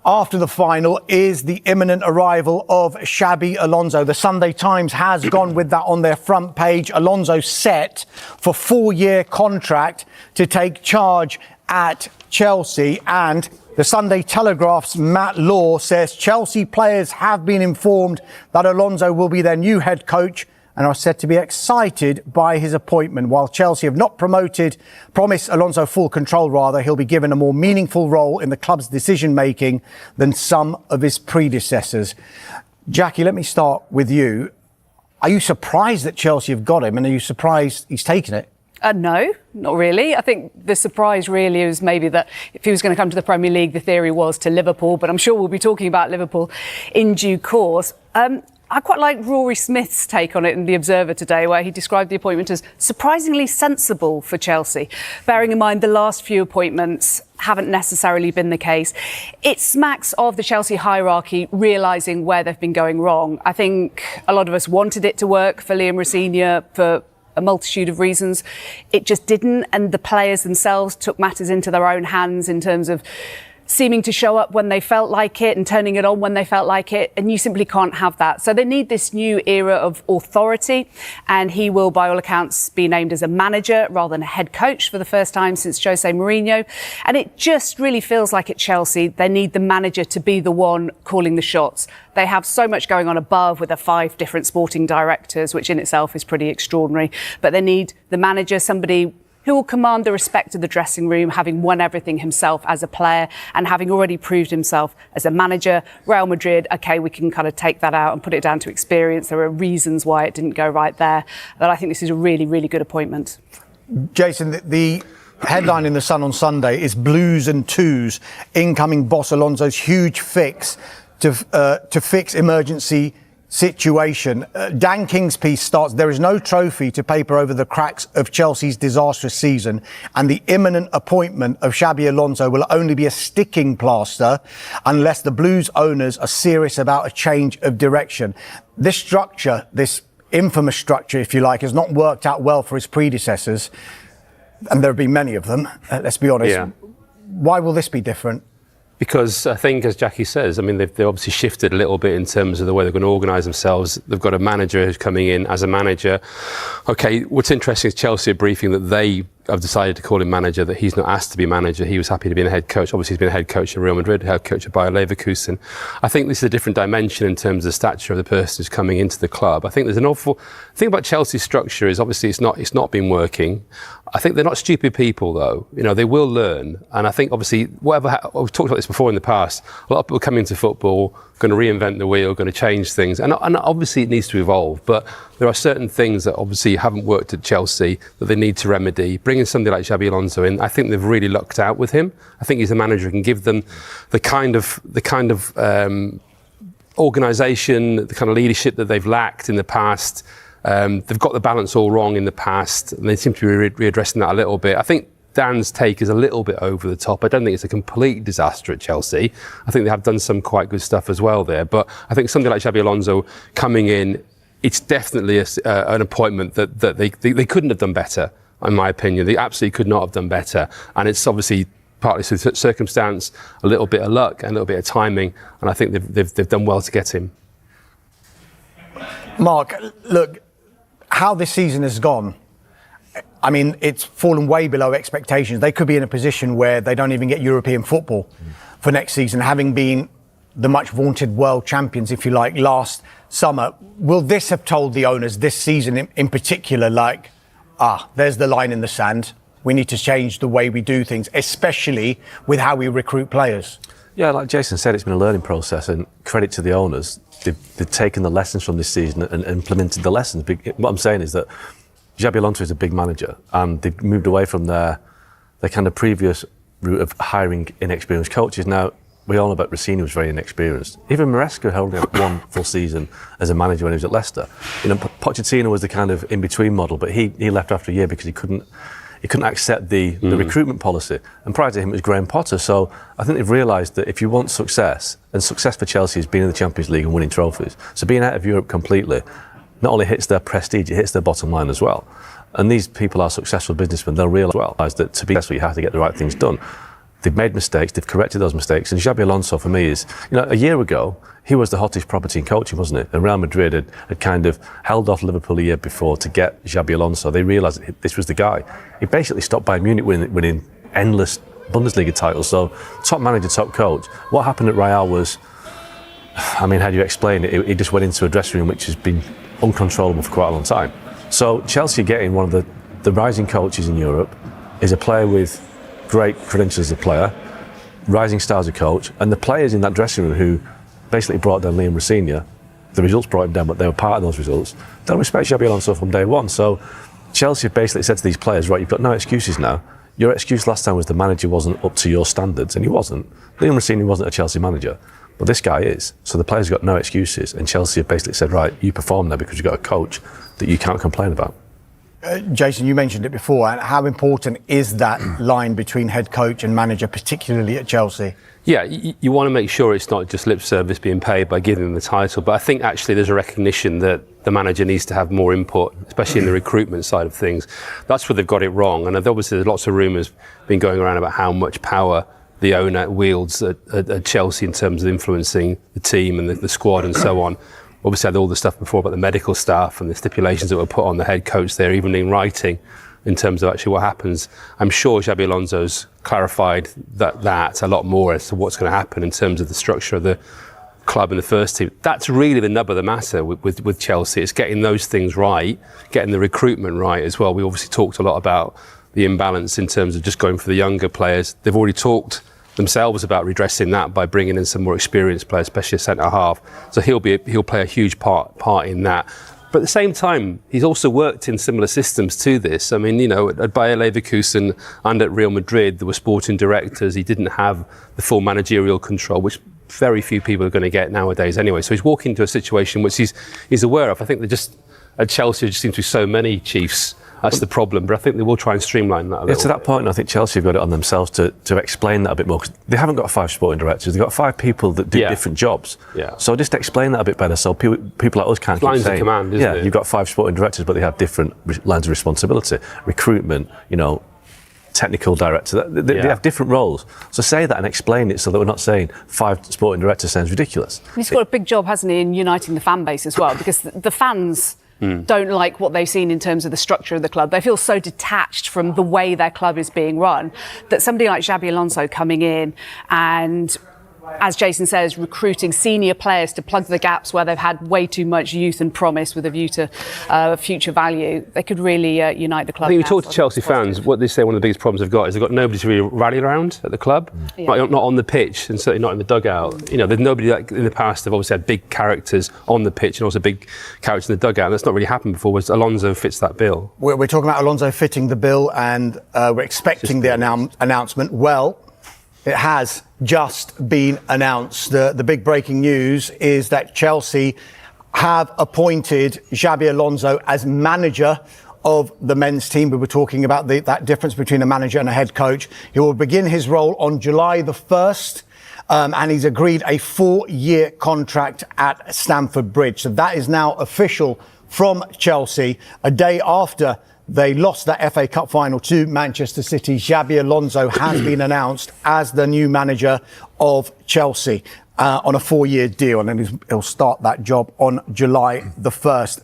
after the final is the imminent arrival of Xabi Alonso. The Sunday Times has gone with that on their front page. Alonso set for 4-year contract to take charge at Chelsea, and the Sunday Telegraph's Matt Law says Chelsea players have been informed that Alonso will be their new head coach and are said to be excited by his appointment. While Chelsea have not promised Alonso full control, he'll be given a more meaningful role in the club's decision-making than some of his predecessors. Jackie, let me start with you. Are you surprised that Chelsea have got him, and are you surprised he's taken it? No, not really. I think the surprise really is maybe that if he was going to come to the Premier League, the theory was to Liverpool, but I'm sure we'll be talking about Liverpool in due course. I quite like Rory Smith's take on it in The Observer today, where he described the appointment as surprisingly sensible for Chelsea, bearing in mind the last few appointments haven't necessarily been the case. It smacks of the Chelsea hierarchy realising where they've been going wrong. I think a lot of us wanted it to work for Liam Rosenior for a multitude of reasons. It just didn't, and the players themselves took matters into their own hands in terms of seeming to show up when they felt like it and turning it on when they felt like it, and you simply can't have that. So they need this new era of authority, and he will, by all accounts, be named as a manager rather than a head coach for the first time since Jose Mourinho. And it just really feels like at Chelsea, they need the manager to be the one calling the shots. They have so much going on above with the 5 different sporting directors, which in itself is pretty extraordinary. But they need the manager, somebody who will command the respect of the dressing room, having won everything himself as a player and having already proved himself as a manager. Real Madrid, OK, we can kind of take that out and put it down to experience. There are reasons why it didn't go right there. But I think this is a really, really good appointment. Jason, the headline in The Sun on Sunday is Blues and Twos, incoming boss Alonso's huge fix to fix emergency situation. Dan King's piece starts, there is no trophy to paper over the cracks of Chelsea's disastrous season, and the imminent appointment of Xabi Alonso will only be a sticking plaster unless the Blues owners are serious about a change of direction. This structure, this infamous structure, if you like, has not worked out well for his predecessors, and there have been many of them, let's be honest. Yeah. Why will this be different? Because I think, as Jackie says, I mean, they've obviously shifted a little bit in terms of the way they're going to organise themselves. They've got a manager who's coming in as a manager. OK, what's interesting is Chelsea are briefing that they have decided to call him manager, that he's not asked to be manager. He was happy to be a head coach. Obviously, he's been a head coach at Real Madrid, head coach at Bayer Leverkusen. I think this is a different dimension in terms of the stature of the person who's coming into the club. I think there's an awful thing about Chelsea's structure is obviously it's not been working. I think they're not stupid people, though. You know, they will learn. And I think, obviously, we've talked about this before in the past, a lot of people come into football, going to reinvent the wheel, going to change things. And obviously, it needs to evolve. But there are certain things that obviously haven't worked at Chelsea that they need to remedy. Bringing somebody like Xabi Alonso in, I think they've really lucked out with him. I think he's a manager who can give them the kind of organisation, the kind of leadership that they've lacked in the past. They've got the balance all wrong in the past, and they seem to be readdressing that a little bit. I think Dan's take is a little bit over the top. I don't think it's a complete disaster at Chelsea. I think they have done some quite good stuff as well there. But I think somebody like Xabi Alonso coming in, it's definitely an appointment that they couldn't have done better, in my opinion. They absolutely could not have done better. And it's obviously partly circumstance, a little bit of luck, and a little bit of timing. And I think they've done well to get him. Mark, look, how this season has gone, I mean, it's fallen way below expectations. They could be in a position where they don't even get European football for next season, having been the much vaunted world champions, if you like, last summer. Will this have told the owners this season in particular, like, there's the line in the sand. We need to change the way we do things, especially with how we recruit players? Yeah, like Jason said, it's been a learning process, and credit to the owners. They've taken the lessons from this season and implemented the lessons. What I'm saying is that Xabi Alonso is a big manager, and they've moved away from their kind of previous route of hiring inexperienced coaches. Now, we all know about Rossini was very inexperienced. Even Maresca held one full season as a manager when he was at Leicester. You know, Pochettino was the kind of in-between model, but he left after a year because he couldn't accept the recruitment policy. And prior to him, it was Graham Potter. So I think they've realised that if you want success, and success for Chelsea is being in the Champions League and winning trophies. So being out of Europe completely not only hits their prestige, it hits their bottom line as well. And these people are successful businessmen. They'll realise that to be successful, you have to get the right things done. They've made mistakes, they've corrected those mistakes. And Xabi Alonso, for me, is, a year ago, he was the hottest property in coaching, wasn't it? And Real Madrid had kind of held off Liverpool a year before to get Xabi Alonso. They realised that this was the guy. He basically stopped Bayern Munich winning endless Bundesliga titles. So, top manager, top coach. What happened at Real was, how do you explain it? He just went into a dressing room which has been uncontrollable for quite a long time. So, Chelsea getting one of the rising coaches in Europe is a player with great credentials as a player, rising star as a coach, and the players in that dressing room who basically brought down Liam Rossini, the results brought him down, but they were part of those results, don't respect Xabi Alonso from day one. So Chelsea basically said to these players, right, you've got no excuses now. Your excuse last time was the manager wasn't up to your standards, and he wasn't. Liam Rossini wasn't a Chelsea manager, but this guy is. So the players got no excuses, and Chelsea have basically said, right, you perform now because you've got a coach that you can't complain about. Jason, you mentioned it before. How important is that line between head coach and manager, particularly at Chelsea? Yeah, you want to make sure it's not just lip service being paid by giving them the title, but I think actually there's a recognition that the manager needs to have more input, especially in the recruitment side of things. That's where they've got it wrong. And obviously there's lots of rumours been going around about how much power the owner wields at Chelsea in terms of influencing the team and the squad and so on. Obviously had all the stuff before about the medical staff and the stipulations that were put on the head coach there, even in writing, in terms of actually what happens. I'm sure Xabi Alonso's clarified that a lot more as to what's going to happen in terms of the structure of the club and the first team. That's really the nub of the matter with Chelsea. It's getting those things right, getting the recruitment right as well. We obviously talked a lot about the imbalance in terms of just going for the younger players. They've already talked themselves about redressing that by bringing in some more experienced players, especially a centre half. So he'll play a huge part in that. But at the same time, he's also worked in similar systems to this. At Bayer Leverkusen and at Real Madrid, there were sporting directors. He didn't have the full managerial control, which very few people are going to get nowadays anyway. So he's walking into a situation which he's aware of. I think at Chelsea, there just seems to be so many chiefs. That's the problem, but I think they will try and streamline that a little. To that point, I think Chelsea have got it on themselves to explain that a bit more, because they haven't got 5 sporting directors, they've got 5 people that do different jobs. Yeah. So just explain that a bit better, so people like us can't keep saying. Lines of command, isn't it? You've got 5 sporting directors, but they have different lines of responsibility. Recruitment, technical director, they have different roles. So say that and explain it so that we're not saying 5 sporting directors sounds ridiculous. He's got a big job, hasn't he, in uniting the fan base as well, because the fans don't like what they've seen in terms of the structure of the club. They feel so detached from the way their club is being run that somebody like Xabi Alonso coming in and, as Jason says, recruiting senior players to plug the gaps where they've had way too much youth and promise with a view to future value, they could really unite the club. I think you talk to Chelsea fans, what they say one of the biggest problems they've got is they've got nobody to really rally around at the club, not on the pitch and certainly not in the dugout. There's nobody like in the past. They've obviously had big characters on the pitch and also big characters in the dugout, and that's not really happened before, whereas Alonso fits that bill. We're talking about Alonso fitting the bill, and we're expecting the announcement. Well, it has just been announced. The big breaking news is that Chelsea have appointed Xabi Alonso as manager of the men's team. We were talking about that difference between a manager and a head coach. He will begin his role on July the 1st. And he's agreed a 4-year contract at Stamford Bridge. So that is now official from Chelsea. A day after they lost that FA Cup final to Manchester City, Xabi Alonso has been announced as the new manager of Chelsea on a 4-year deal, and then he'll start that job on July the 1st.